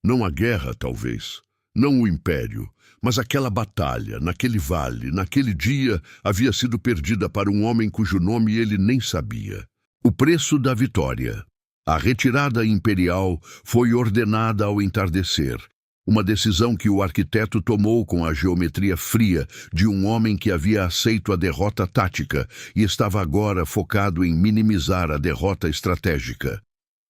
Não a guerra, talvez. Não o império, mas aquela batalha, naquele vale, naquele dia, havia sido perdida para um homem cujo nome ele nem sabia. O preço da vitória. A retirada imperial foi ordenada ao entardecer. Uma decisão que o arquiteto tomou com a geometria fria de um homem que havia aceito a derrota tática e estava agora focado em minimizar a derrota estratégica.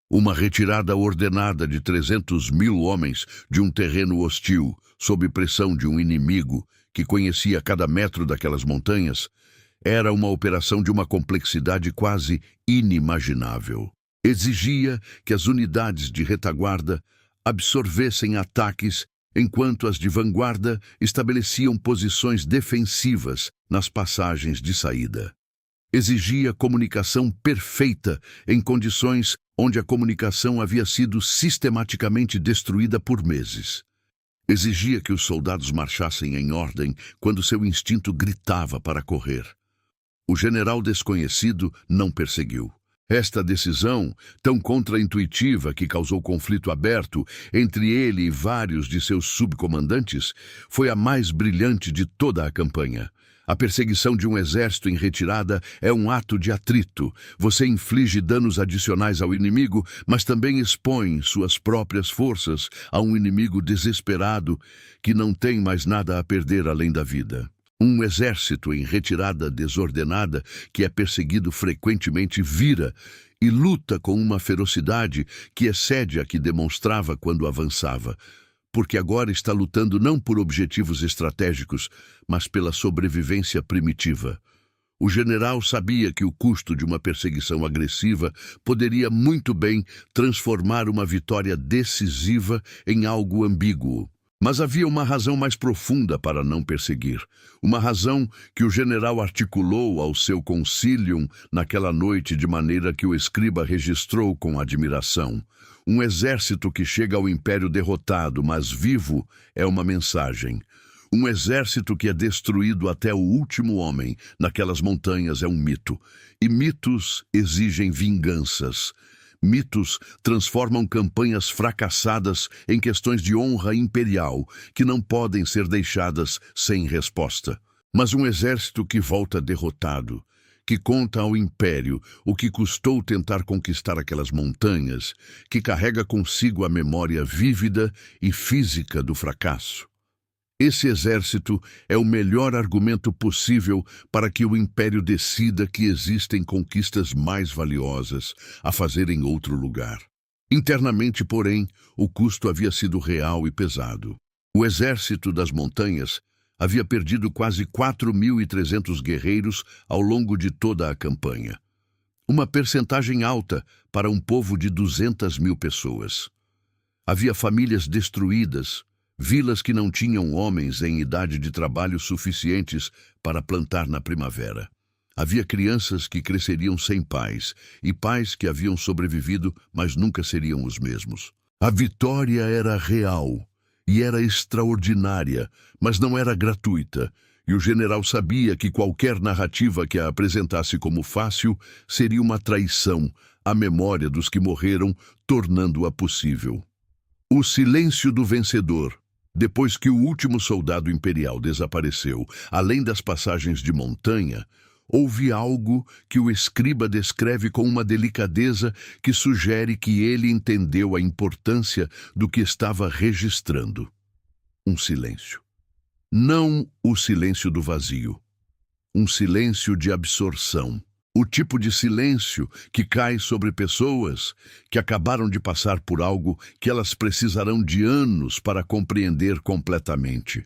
Uma retirada ordenada de 300.000 homens de um terreno hostil, sob pressão de um inimigo que conhecia cada metro daquelas montanhas, era uma operação de uma complexidade quase inimaginável. Exigia que as unidades de retaguarda absorvessem ataques, enquanto as de vanguarda estabeleciam posições defensivas nas passagens de saída. Exigia comunicação perfeita em condições onde a comunicação havia sido sistematicamente destruída por meses. Exigia que os soldados marchassem em ordem quando seu instinto gritava para correr. O general desconhecido não perseguiu. Esta decisão, tão contraintuitiva que causou conflito aberto entre ele e vários de seus subcomandantes, foi a mais brilhante de toda a campanha. A perseguição de um exército em retirada é um ato de atrito. Você inflige danos adicionais ao inimigo, mas também expõe suas próprias forças a um inimigo desesperado que não tem mais nada a perder além da vida. Um exército em retirada desordenada, que é perseguido frequentemente, vira e luta com uma ferocidade que excede a que demonstrava quando avançava, porque agora está lutando não por objetivos estratégicos, mas pela sobrevivência primitiva. O general sabia que o custo de uma perseguição agressiva poderia muito bem transformar uma vitória decisiva em algo ambíguo. Mas havia uma razão mais profunda para não perseguir. Uma razão que o general articulou ao seu concilium naquela noite de maneira que o escriba registrou com admiração. Um exército que chega ao império derrotado, mas vivo, é uma mensagem. Um exército que é destruído até o último homem naquelas montanhas é um mito. E mitos exigem vinganças. Mitos transformam campanhas fracassadas em questões de honra imperial que não podem ser deixadas sem resposta. Mas um exército que volta derrotado, que conta ao império o que custou tentar conquistar aquelas montanhas, que carrega consigo a memória vívida e física do fracasso. Esse exército é o melhor argumento possível para que o império decida que existem conquistas mais valiosas a fazer em outro lugar. Internamente, porém, o custo havia sido real e pesado. O exército das montanhas havia perdido quase 4.300 guerreiros ao longo de toda a campanha. Uma percentagem alta para um povo de 200.000 pessoas. Havia famílias destruídas, vilas que não tinham homens em idade de trabalho suficientes para plantar na primavera. Havia crianças que cresceriam sem pais, e pais que haviam sobrevivido, mas nunca seriam os mesmos. A vitória era real, e era extraordinária, mas não era gratuita, e o general sabia que qualquer narrativa que a apresentasse como fácil seria uma traição à memória dos que morreram, tornando-a possível. O silêncio do vencedor. Depois que o último soldado imperial desapareceu, além das passagens de montanha, houve algo que o escriba descreve com uma delicadeza que sugere que ele entendeu a importância do que estava registrando. Um silêncio. Não o silêncio do vazio. Um silêncio de absorção. O tipo de silêncio que cai sobre pessoas que acabaram de passar por algo que elas precisarão de anos para compreender completamente.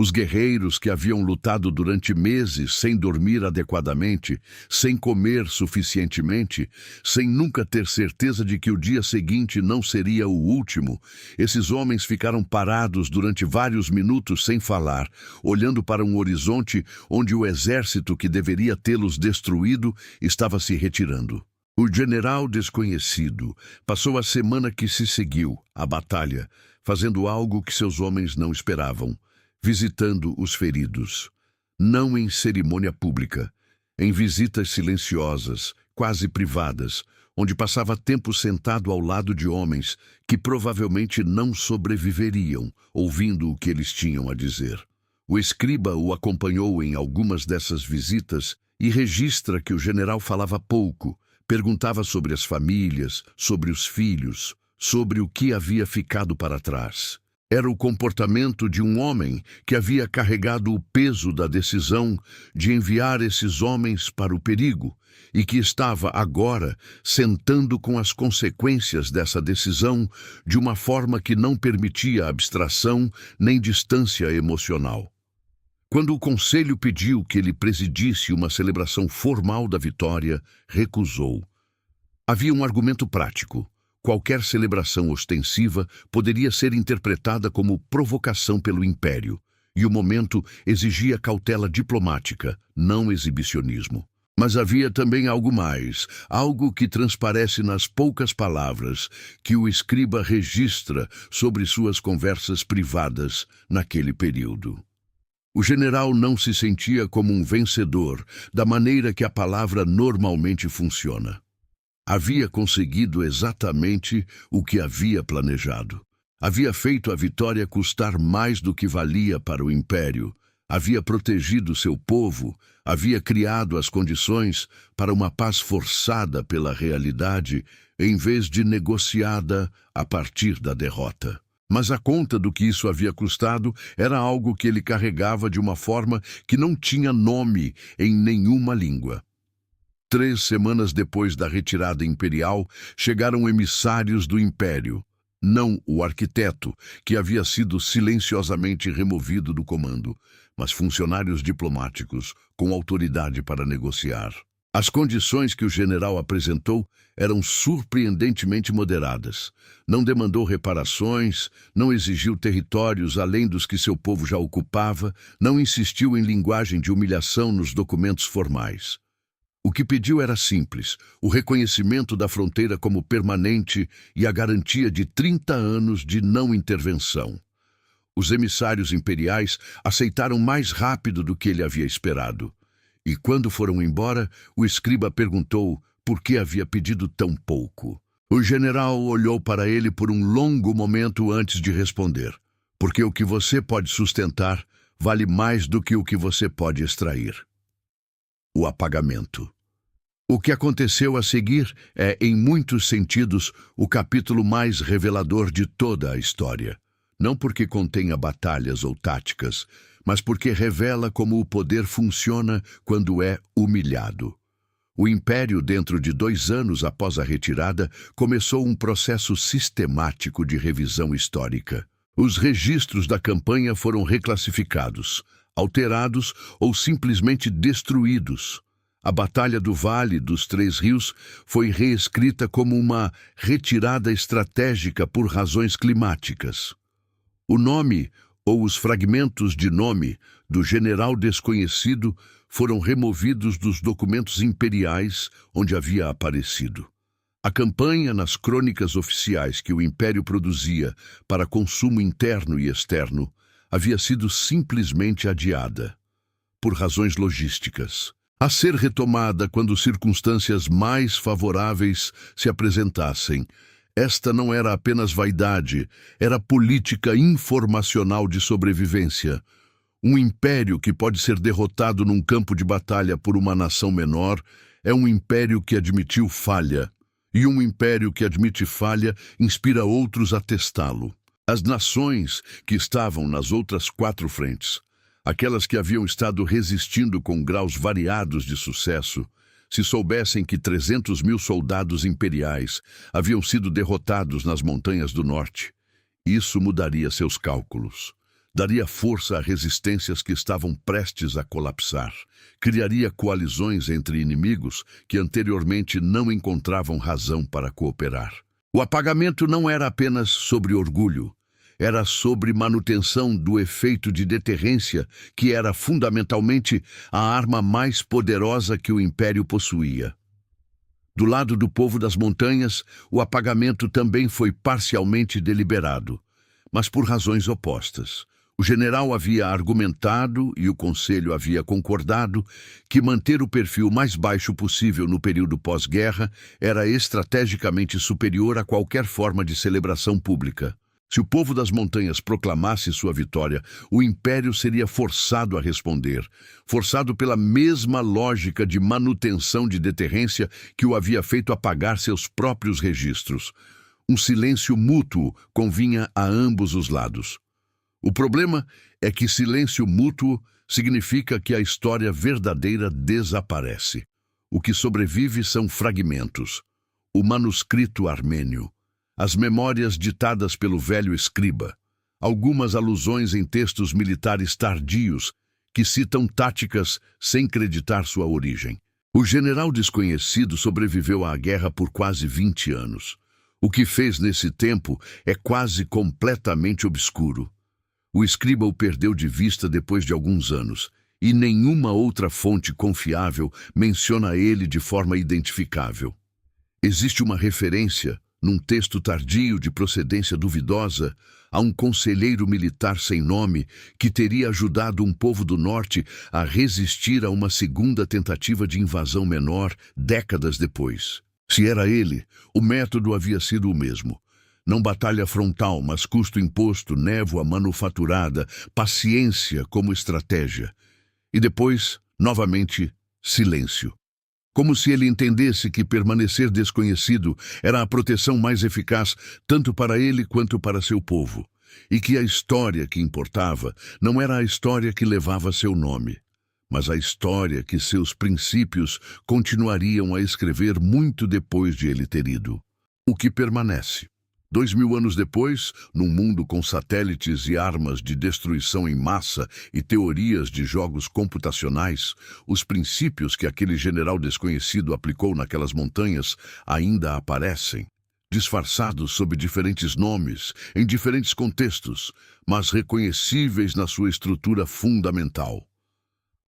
Os guerreiros que haviam lutado durante meses sem dormir adequadamente, sem comer suficientemente, sem nunca ter certeza de que o dia seguinte não seria o último, esses homens ficaram parados durante vários minutos sem falar, olhando para um horizonte onde o exército que deveria tê-los destruído estava se retirando. O general desconhecido passou a semana que se seguiu, a batalha, fazendo algo que seus homens não esperavam. Visitando os feridos, não em cerimônia pública, em visitas silenciosas, quase privadas, onde passava tempo sentado ao lado de homens que provavelmente não sobreviveriam, ouvindo o que eles tinham a dizer. O escriba o acompanhou em algumas dessas visitas e registra que o general falava pouco, perguntava sobre as famílias, sobre os filhos, sobre o que havia ficado para trás. Era o comportamento de um homem que havia carregado o peso da decisão de enviar esses homens para o perigo e que estava agora sentando com as consequências dessa decisão de uma forma que não permitia abstração nem distância emocional. Quando o conselho pediu que ele presidisse uma celebração formal da vitória, recusou. Havia um argumento prático. Qualquer celebração ostensiva poderia ser interpretada como provocação pelo Império, e o momento exigia cautela diplomática, não exibicionismo. Mas havia também algo mais, algo que transparece nas poucas palavras que o escriba registra sobre suas conversas privadas naquele período. O general não se sentia como um vencedor, da maneira que a palavra normalmente funciona. Havia conseguido exatamente o que havia planejado. Havia feito a vitória custar mais do que valia para o Império. Havia protegido seu povo, havia criado as condições para uma paz forçada pela realidade, em vez de negociada a partir da derrota. Mas a conta do que isso havia custado era algo que ele carregava de uma forma que não tinha nome em nenhuma língua. 3 semanas depois da retirada imperial, chegaram emissários do Império, não o arquiteto, que havia sido silenciosamente removido do comando, mas funcionários diplomáticos com autoridade para negociar. As condições que o general apresentou eram surpreendentemente moderadas. Não demandou reparações, não exigiu territórios além dos que seu povo já ocupava, não insistiu em linguagem de humilhação nos documentos formais. O que pediu era simples, o reconhecimento da fronteira como permanente e a garantia de 30 anos de não intervenção. Os emissários imperiais aceitaram mais rápido do que ele havia esperado. E quando foram embora, o escriba perguntou por que havia pedido tão pouco. O general olhou para ele por um longo momento antes de responder. Porque o que você pode sustentar vale mais do que o que você pode extrair. O apagamento. O que aconteceu a seguir é, em muitos sentidos, o capítulo mais revelador de toda a história. Não porque contenha batalhas ou táticas, mas porque revela como o poder funciona quando é humilhado. O Império, dentro de 2 anos após a retirada, começou um processo sistemático de revisão histórica. Os registros da campanha foram reclassificados, alterados ou simplesmente destruídos. A Batalha do Vale dos 3 Rios foi reescrita como uma retirada estratégica por razões climáticas. O nome, ou os fragmentos de nome, do general desconhecido foram removidos dos documentos imperiais onde havia aparecido. A campanha nas crônicas oficiais que o Império produzia para consumo interno e externo havia sido simplesmente adiada, por razões logísticas, a ser retomada quando circunstâncias mais favoráveis se apresentassem. Esta não era apenas vaidade, era política informacional de sobrevivência. Um império que pode ser derrotado num campo de batalha por uma nação menor é um império que admitiu falha. E um império que admite falha inspira outros a testá-lo. As nações que estavam nas outras 4 frentes, aquelas que haviam estado resistindo com graus variados de sucesso, se soubessem que 300.000 soldados imperiais haviam sido derrotados nas montanhas do norte, isso mudaria seus cálculos. Daria força a resistências que estavam prestes a colapsar. Criaria coalizões entre inimigos que anteriormente não encontravam razão para cooperar. O apagamento não era apenas sobre orgulho. Era sobre manutenção do efeito de deterrência, que era fundamentalmente a arma mais poderosa que o Império possuía. Do lado do povo das montanhas, o apagamento também foi parcialmente deliberado, mas por razões opostas. O general havia argumentado e o conselho havia concordado que manter o perfil mais baixo possível no período pós-guerra era estrategicamente superior a qualquer forma de celebração pública. Se o povo das montanhas proclamasse sua vitória, o império seria forçado a responder, forçado pela mesma lógica de manutenção de deterrência que o havia feito apagar seus próprios registros. Um silêncio mútuo convinha a ambos os lados. O problema é que silêncio mútuo significa que a história verdadeira desaparece. O que sobrevive são fragmentos. O manuscrito armênio, as memórias ditadas pelo velho escriba, algumas alusões em textos militares tardios que citam táticas sem creditar sua origem. O general desconhecido sobreviveu à guerra por quase 20 anos. O que fez nesse tempo é quase completamente obscuro. O escriba o perdeu de vista depois de alguns anos, e nenhuma outra fonte confiável menciona ele de forma identificável. Existe uma referência, num texto tardio de procedência duvidosa, a um conselheiro militar sem nome que teria ajudado um povo do norte a resistir a uma segunda tentativa de invasão menor décadas depois. Se era ele, o método havia sido o mesmo. Não batalha frontal, mas custo imposto, névoa manufaturada, paciência como estratégia. E depois, novamente, silêncio. Como se ele entendesse que permanecer desconhecido era a proteção mais eficaz tanto para ele quanto para seu povo, e que a história que importava não era a história que levava seu nome, mas a história que seus princípios continuariam a escrever muito depois de ele ter ido. O que permanece? 2000 anos depois, num mundo com satélites e armas de destruição em massa e teorias de jogos computacionais, os princípios que aquele general desconhecido aplicou naquelas montanhas ainda aparecem, disfarçados sob diferentes nomes, em diferentes contextos, mas reconhecíveis na sua estrutura fundamental.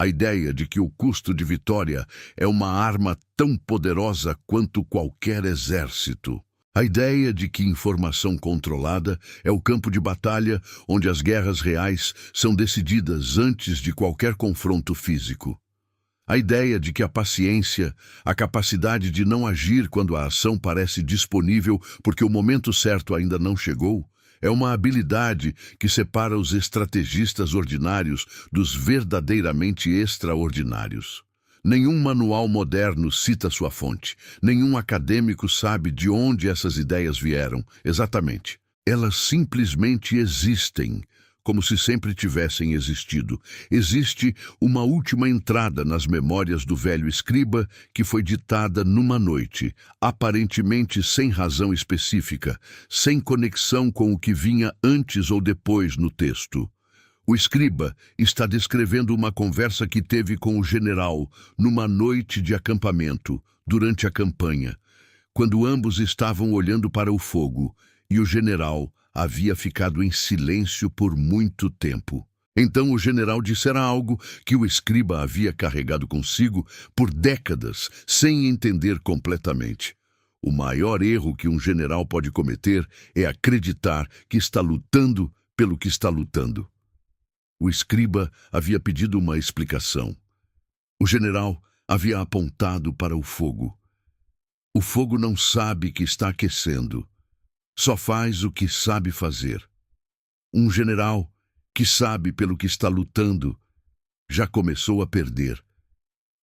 A ideia de que o custo de vitória é uma arma tão poderosa quanto qualquer exército. A ideia de que informação controlada é o campo de batalha onde as guerras reais são decididas antes de qualquer confronto físico. A ideia de que a paciência, a capacidade de não agir quando a ação parece disponível porque o momento certo ainda não chegou, é uma habilidade que separa os estrategistas ordinários dos verdadeiramente extraordinários. Nenhum manual moderno cita sua fonte. Nenhum acadêmico sabe de onde essas ideias vieram, exatamente. Elas simplesmente existem, como se sempre tivessem existido. Existe uma última entrada nas memórias do velho escriba que foi ditada numa noite, aparentemente sem razão específica, sem conexão com o que vinha antes ou depois no texto. O escriba está descrevendo uma conversa que teve com o general numa noite de acampamento, durante a campanha, quando ambos estavam olhando para o fogo e o general havia ficado em silêncio por muito tempo. Então o general dissera algo que o escriba havia carregado consigo por décadas, sem entender completamente. O maior erro que um general pode cometer é acreditar que está lutando pelo que está lutando. O escriba havia pedido uma explicação. O general havia apontado para o fogo. O fogo não sabe que está aquecendo. Só faz o que sabe fazer. Um general que sabe pelo que está lutando já começou a perder,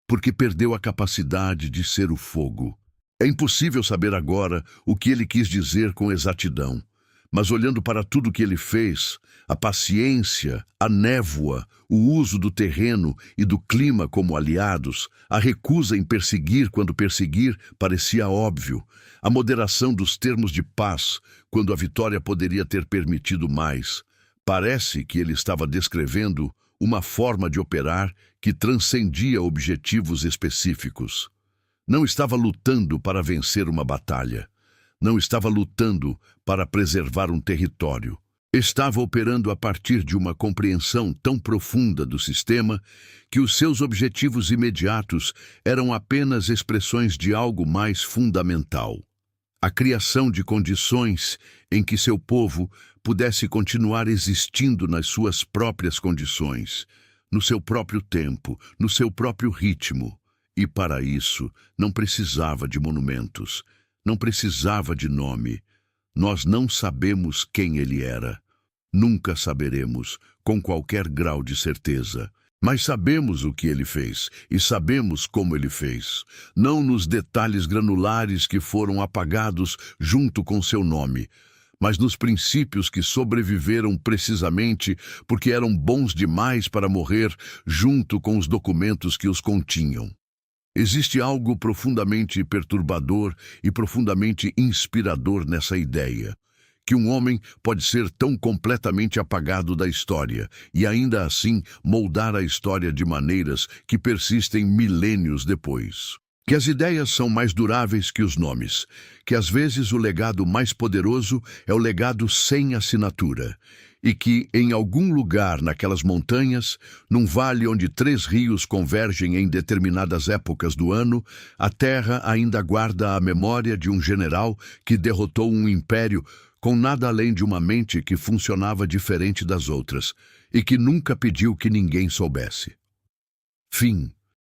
porque perdeu a capacidade de ser o fogo. É impossível saber agora o que ele quis dizer com exatidão. Mas olhando para tudo que ele fez, a paciência, a névoa, o uso do terreno e do clima como aliados, a recusa em perseguir quando perseguir parecia óbvio, a moderação dos termos de paz quando a vitória poderia ter permitido mais, parece que ele estava descrevendo uma forma de operar que transcendia objetivos específicos. Não estava lutando para vencer uma batalha. Não estava lutando para preservar um território. Estava operando a partir de uma compreensão tão profunda do sistema que os seus objetivos imediatos eram apenas expressões de algo mais fundamental: A criação de condições em que seu povo pudesse continuar existindo nas suas próprias condições, no seu próprio tempo, no seu próprio ritmo. E para isso não precisava de monumentos, não precisava de nome. Nós não sabemos quem ele era. Nunca saberemos com qualquer grau de certeza. Mas sabemos o que ele fez e sabemos como ele fez, não nos detalhes granulares que foram apagados junto com seu nome, mas nos princípios que sobreviveram precisamente porque eram bons demais para morrer junto com os documentos que os continham. Existe algo profundamente perturbador e profundamente inspirador nessa ideia, que um homem pode ser tão completamente apagado da história e ainda assim moldar a história de maneiras que persistem milênios depois. Que as ideias são mais duráveis que os nomes, que às vezes o legado mais poderoso é o legado sem assinatura, e que em algum lugar naquelas montanhas, num vale onde 3 rios convergem em determinadas épocas do ano, a terra ainda guarda a memória de um general que derrotou um império com nada além de uma mente que funcionava diferente das outras e que nunca pediu que ninguém soubesse. Fim.